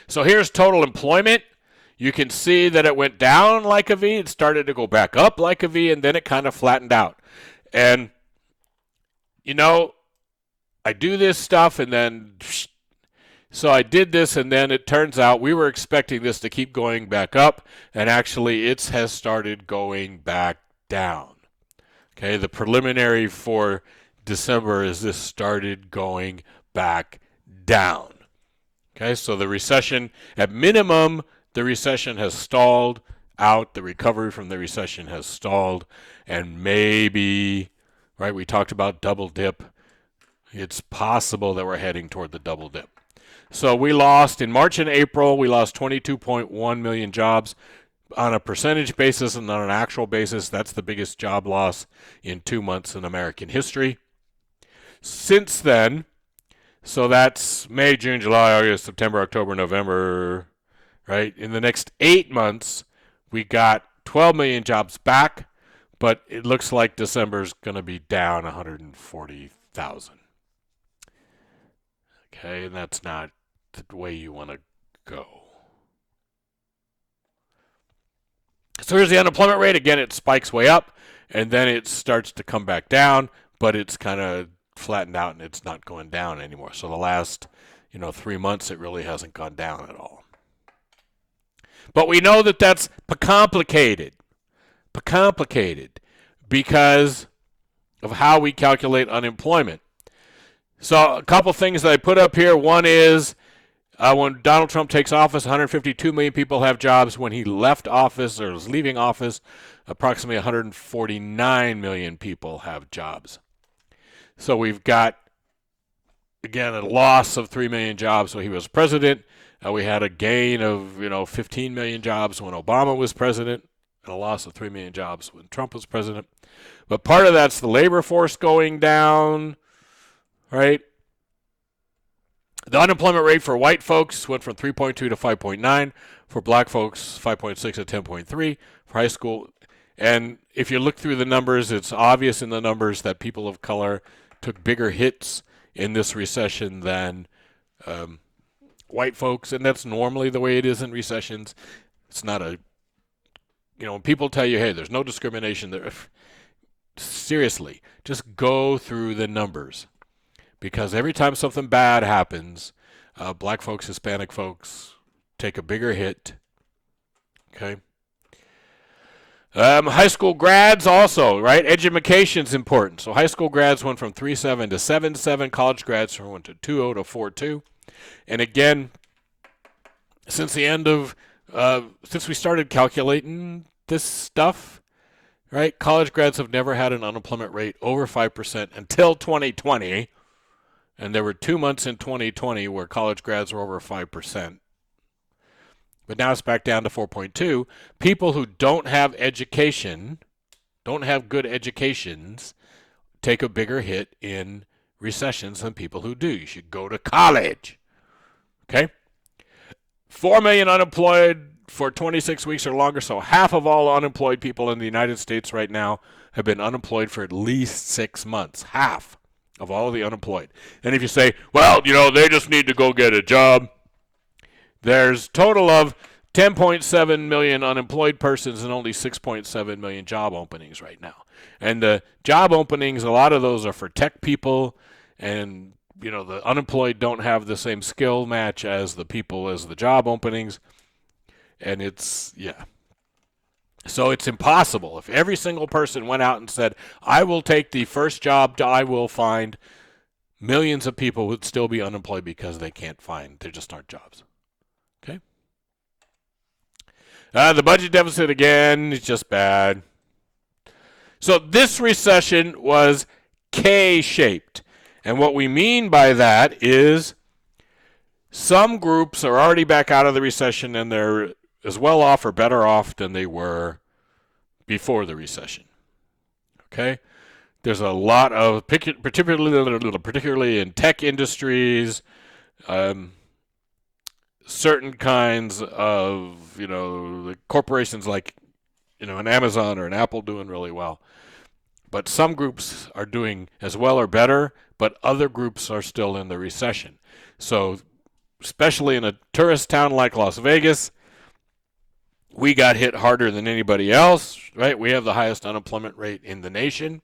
So here's total employment. You can see that it went down like a V. It started to go back up like a V, and then it kind of flattened out. And, you know, I do this stuff, and then so I did this, and then it turns out we were expecting this to keep going back up, and actually it has started going back down. Okay, the preliminary for December is this started going back down. Okay, so the recession, at minimum, the recession has stalled out. The recovery from the recession has stalled, and maybe, right, we talked about double dip. It's possible that we're heading toward the double dip. So we lost, in March and April, we lost 22.1 million jobs. On a percentage basis and on an actual basis, that's the biggest job loss in 2 months in American history. Since then, so that's May, June, July, August, September, October, November, right? In the next 8 months, we got 12 million jobs back, but it looks like December's going to be down 140,000. Okay, and that's not the way you want to go. So here's the unemployment rate. Again, it spikes way up, and then it starts to come back down, but it's kind of flattened out, and it's not going down anymore. So the last, 3 months, it really hasn't gone down at all. But we know that that's complicated because of how we calculate unemployment. So a couple things that I put up here. One is when Donald Trump takes office, 152 million people have jobs. When he left office or was leaving office, approximately 149 million people have jobs. So we've got, again, a loss of 3 million jobs when he was president. We had a gain of 15 million jobs when Obama was president, and a loss of 3 million jobs when Trump was president. But part of that's the labor force going down, right? The unemployment rate for white folks went from 3.2 to 5.9. For black folks, 5.6 to 10.3 for high school. And if you look through the numbers, it's obvious in the numbers that people of color took bigger hits in this recession than white folks. And that's normally the way it is in recessions. It's not when people tell you, hey, there's no discrimination there. Seriously, just go through the numbers. Because every time something bad happens, black folks, Hispanic folks take a bigger hit. Okay. High school grads also, right? Education's important. So high school grads went from 3.7 to 7.7. College grads went to 2.0 to 4.2. And again, since we started calculating this stuff, right? College grads have never had an unemployment rate over 5% until 2020. And there were 2 months in 2020 where college grads were over 5%. But now it's back down to 4.2. People who don't have education, don't have good educations, take a bigger hit in recessions than people who do. You should go to college. Okay? 4 million unemployed for 26 weeks or longer. So half of all unemployed people in the United States right now have been unemployed for at least 6 months. Half of all the unemployed. And if you say, well, they just need to go get a job, there's total of 10.7 million unemployed persons and only 6.7 million job openings right now. And the job openings, a lot of those are for tech people, and the unemployed don't have the same skill match as the people as the job openings. And so it's impossible. If every single person went out and said, I will take the first job I will find, millions of people would still be unemployed because there just aren't jobs. Okay? The budget deficit, again, is just bad. So this recession was K-shaped. And what we mean by that is some groups are already back out of the recession and they're as well off or better off than they were before the recession. Okay? There's a lot of, particularly in tech industries, certain kinds of, the corporations like, an Amazon or an Apple doing really well. But some groups are doing as well or better, but other groups are still in the recession. So especially in a tourist town like Las Vegas, we got hit harder than anybody else, right? We have the highest unemployment rate in the nation.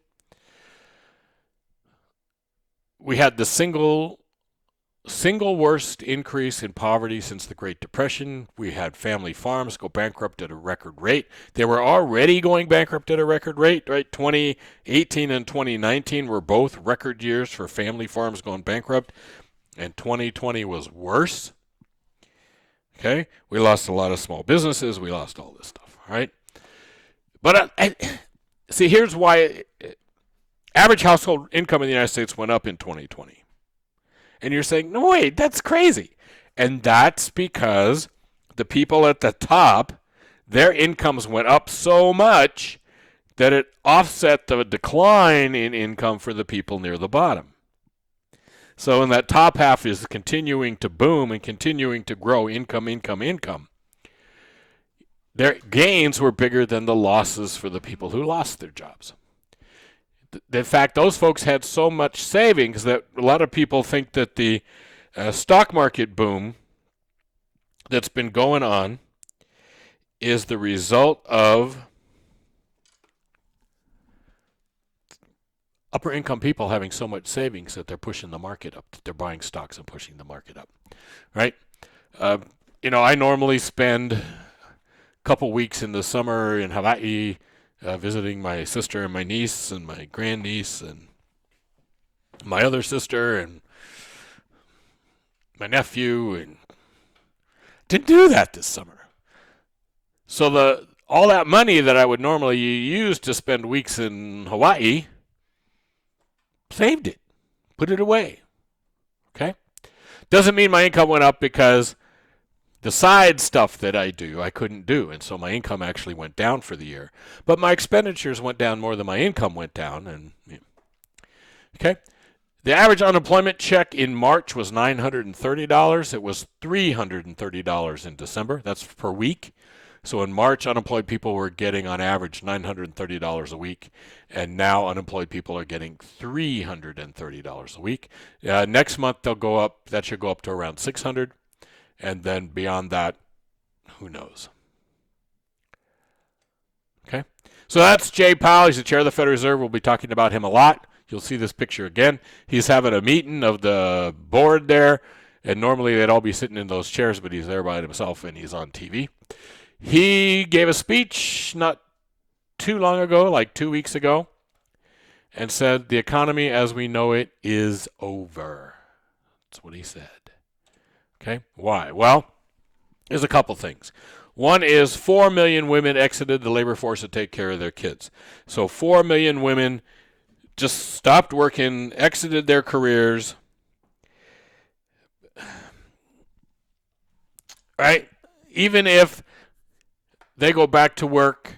We had the single worst increase in poverty since the Great Depression. We had family farms go bankrupt at a record rate. They were already going bankrupt at a record rate, right? 2018 and 2019 were both record years for family farms going bankrupt, and 2020 was worse. Okay? We lost a lot of small businesses. We lost all this stuff, right? But see, here's why average household income in the United States went up in 2020. And you're saying, no, wait, that's crazy. And that's because the people at the top, their incomes went up so much that it offset the decline in income for the people near the bottom. So in that top half is continuing to boom and continuing to grow income. Their gains were bigger than the losses for the people who lost their jobs. In fact, those folks had so much savings that a lot of people think that the stock market boom that's been going on is the result of upper income people having so much savings that they're pushing the market up, that they're buying stocks and pushing the market up, right? I normally spend a couple weeks in the summer in Hawaii visiting my sister and my niece and my grandniece and my other sister and my nephew, and didn't do that this summer. So all that money that I would normally use to spend weeks in Hawaii, saved it, put it away. Okay? Doesn't mean my income went up because the side stuff that I do, I couldn't do, and so my income actually went down for the year. But my expenditures went down more than my income went down. And okay, the average unemployment check in March was $930. It was $330 in December. That's per week. So in March, unemployed people were getting on average $930 a week, and now unemployed people are getting $330 a week. Next month they'll go up. That should go up to around $600. And then beyond that, who knows? Okay. So that's Jay Powell. He's the chair of the Federal Reserve. We'll be talking about him a lot. You'll see this picture again. He's having a meeting of the board there. And normally they'd all be sitting in those chairs, but he's there by himself and he's on TV. He gave a speech not too long ago, like 2 weeks ago, and said the economy as we know it is over. That's what he said. Okay, why? Well, there's a couple things. One is 4 million women exited the labor force to take care of their kids. So 4 million women just stopped working, exited their careers. Right? Even if they go back to work,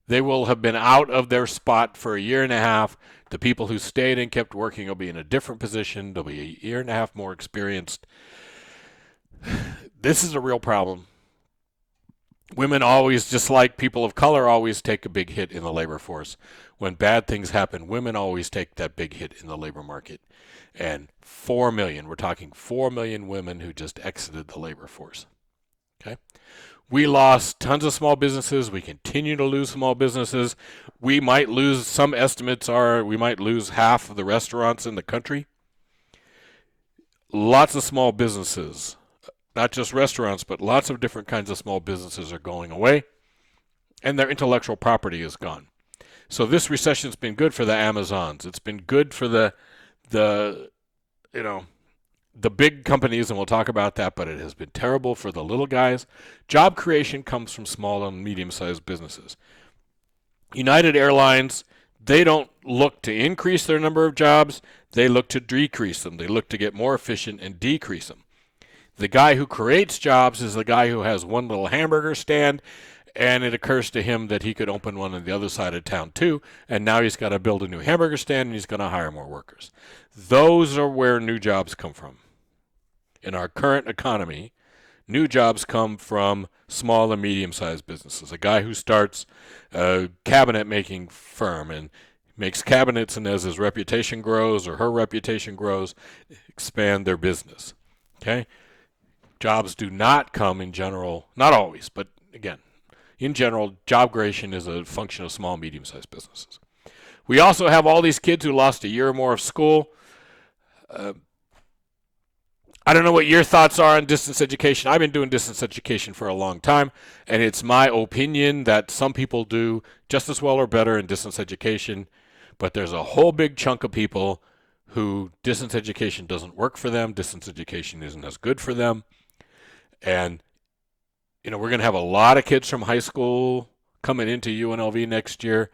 they will have been out of their spot for a year and a half. The people who stayed and kept working will be in a different position. They'll be a year and a half more experienced. This is a real problem. Women always, just like people of color, always take a big hit in the labor force. When bad things happen, women always take that big hit in the labor market. And 4 million, we're talking 4 million women who just exited the labor force. Okay? We lost tons of small businesses. We continue to lose small businesses. We might lose, some estimates are, we might lose half of the restaurants in the country. Lots of small businesses. Not just restaurants, but lots of different kinds of small businesses are going away, and their intellectual property is gone. So this recession's been good for the Amazons. It's been good for the big companies, and we'll talk about that, but it has been terrible for the little guys. Job creation comes from small and medium-sized businesses. United Airlines, they don't look to increase their number of jobs. They look to decrease them. They look to get more efficient and decrease them. The guy who creates jobs is the guy who has one little hamburger stand, and it occurs to him that he could open one on the other side of town too, and now he's got to build a new hamburger stand and he's going to hire more workers. Those are where new jobs come from. In our current economy, new jobs come from small and medium-sized businesses. A guy who starts a cabinet-making firm and makes cabinets, and as his reputation grows or her reputation grows, expand their business. Okay? Jobs do not come in general, not always, but again, in general, job creation is a function of small, medium-sized businesses. We also have all these kids who lost a year or more of school. I don't know what your thoughts are on distance education. I've been doing distance education for a long time, and it's my opinion that some people do just as well or better in distance education, but there's a whole big chunk of people who distance education doesn't work for them, distance education isn't as good for them, and we're going to have a lot of kids from high school coming into UNLV next year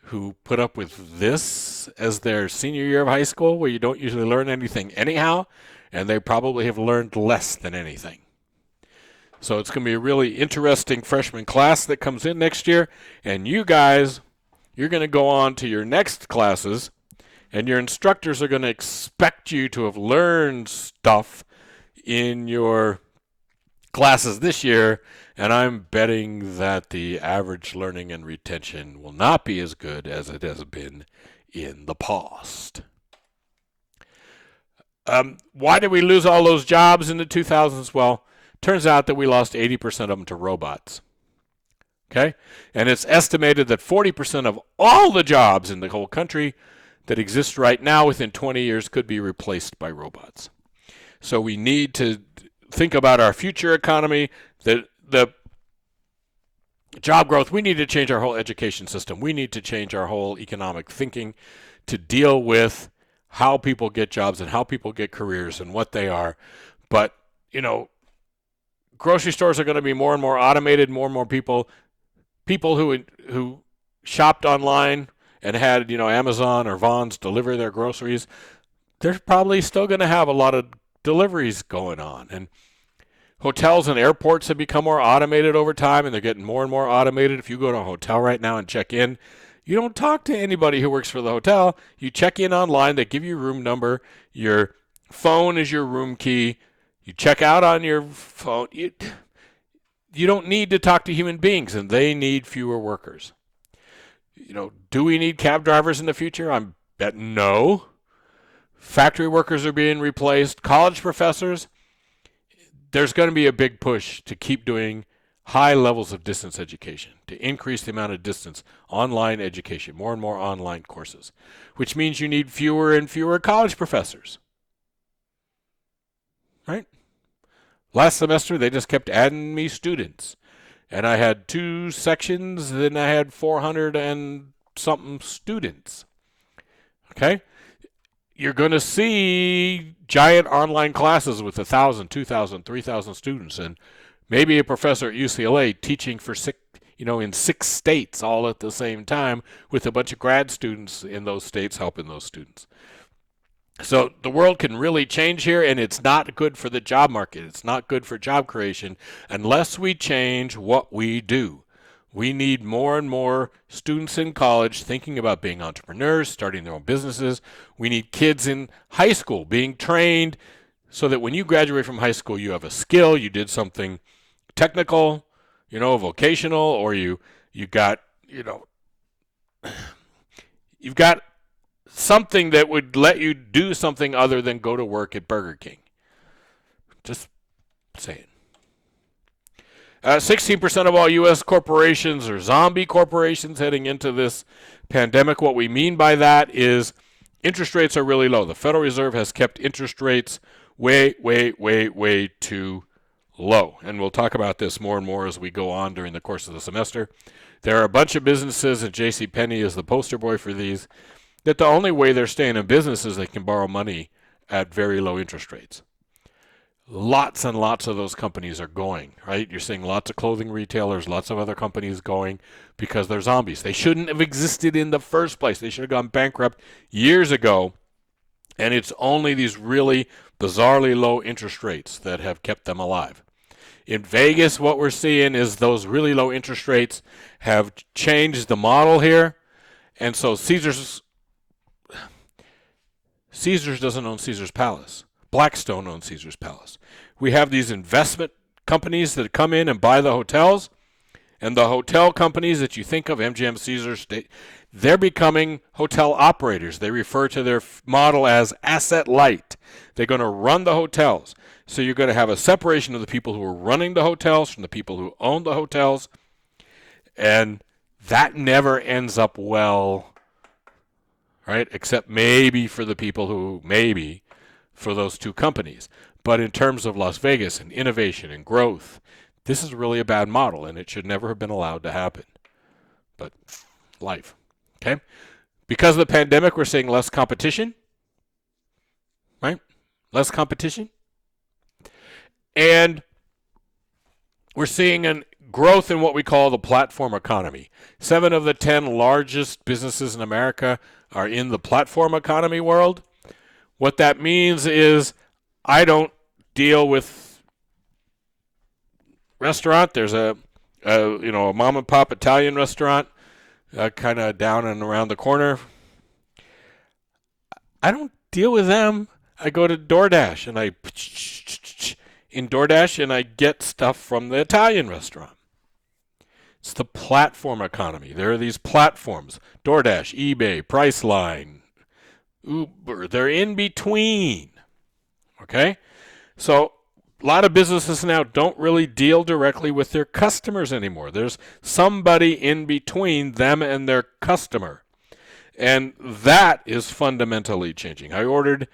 who put up with this as their senior year of high school, where you don't usually learn anything anyhow, and they probably have learned less than anything. So it's going to be a really interesting freshman class that comes in next year, and you guys, you're going to go on to your next classes, and your instructors are going to expect you to have learned stuff in your classes this year, and I'm betting that the average learning and retention will not be as good as it has been in the past. Why did we lose all those jobs in the 2000s? Well, turns out that we lost 80% of them to robots. Okay? And it's estimated that 40% of all the jobs in the whole country that exist right now within 20 years could be replaced by robots. So we need to think about our future economy, the job growth. We need to change our whole education system. We need to change our whole economic thinking to deal with how people get jobs and how people get careers and what they are. But, grocery stores are going to be more and more automated, more and more people who shopped online and had, Amazon or Vons deliver their groceries, they're probably still going to have a lot of deliveries going on. And hotels and airports have become more automated over time, and they're getting more and more automated. If you go to a hotel right now and check in, you don't talk to anybody who works for the hotel. You check in online. They give you a room number. Your phone is your room key. You check out on your phone. You don't need to talk to human beings, and they need fewer workers. Do we need cab drivers in the future? I'm betting no. Factory workers are being replaced. College professors, there's going to be a big push to keep doing high levels of distance education, to increase the amount of distance online education, more and more online courses, which means you need fewer and fewer college professors. Right? Last semester, they just kept adding me students. And I had 2 sections, then I had 400 and something students. Okay? You're going to see giant online classes with 1,000, 2,000, 3,000 students, and maybe a professor at UCLA teaching for in 6 states all at the same time with a bunch of grad students in those states helping those students. So the world can really change here, and it's not good for the job market. It's not good for job creation unless we change what we do. We need more and more students in college thinking about being entrepreneurs, starting their own businesses. We need kids in high school being trained so that when you graduate from high school, you have a skill, you did something technical, vocational, or you got, you've got something that would let you do something other than go to work at Burger King. Just saying. 16% of all U.S. corporations are zombie corporations heading into this pandemic. What we mean by that is interest rates are really low. The Federal Reserve has kept interest rates way, way, way, way too low. And we'll talk about this more and more as we go on during the course of the semester. There are a bunch of businesses, and JCPenney is the poster boy for these, that the only way they're staying in business is they can borrow money at very low interest rates. Lots and lots of those companies are going, right? You're seeing lots of clothing retailers, lots of other companies going because they're zombies. They shouldn't have existed in the first place. They should have gone bankrupt years ago, and it's only these really bizarrely low interest rates that have kept them alive. In Vegas, what we're seeing is those really low interest rates have changed the model here, and so Caesars doesn't own Caesars Palace. Blackstone owns Caesars Palace. We have these investment companies that come in and buy the hotels, and the hotel companies that you think of, MGM, Caesars, They're becoming hotel operators. They refer to their model as asset light. They're going to run the hotels. So you're going to have a separation of the people who are running the hotels from the people who own the hotels. And that never ends up well, right? Except maybe for the people who, maybe for those two companies. But in terms of Las Vegas and innovation and growth, this is really a bad model, and it should never have been allowed to happen. But life, okay? Because of the pandemic, we're seeing less competition, right? Less competition. And we're seeing a growth in what we call the platform economy. 7 of the 10 largest businesses in America are in the platform economy world. What that means is I don't deal with restaurant. There's a mom and pop Italian restaurant kind of down and around the corner. I don't deal with them. I go to DoorDash and I get stuff from the Italian restaurant. It's the platform economy. There are these platforms, DoorDash, eBay, Priceline, Uber. They're in between. Okay? So a lot of businesses now don't really deal directly with their customers anymore. There's somebody in between them and their customer. And that is fundamentally changing. I ordered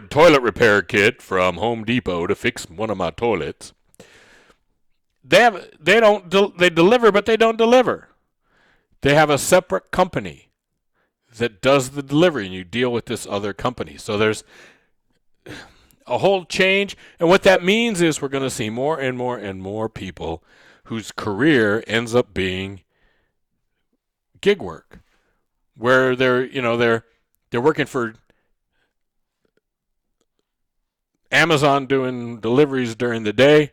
toilet repair kit from Home Depot to fix one of my toilets. They deliver, but they don't deliver. They have a separate company that does the delivery, and you deal with this other company. So there's a whole change, and what that means is we're going to see more and more and more people whose career ends up being gig work, where they're working for Amazon doing deliveries during the day,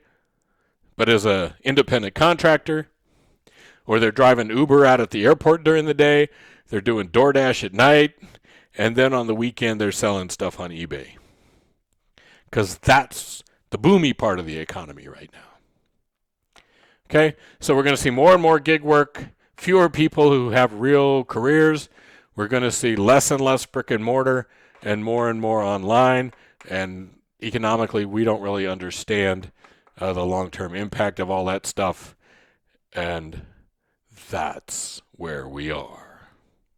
but as an independent contractor, or they're driving Uber out at the airport during the day, they're doing DoorDash at night, and then on the weekend they're selling stuff on eBay. Because that's the boomy part of the economy right now. Okay, so we're going to see more and more gig work, fewer people who have real careers. We're going to see less and less brick and mortar and more online. And economically, we don't really understand the long-term impact of all that stuff. And that's where we are.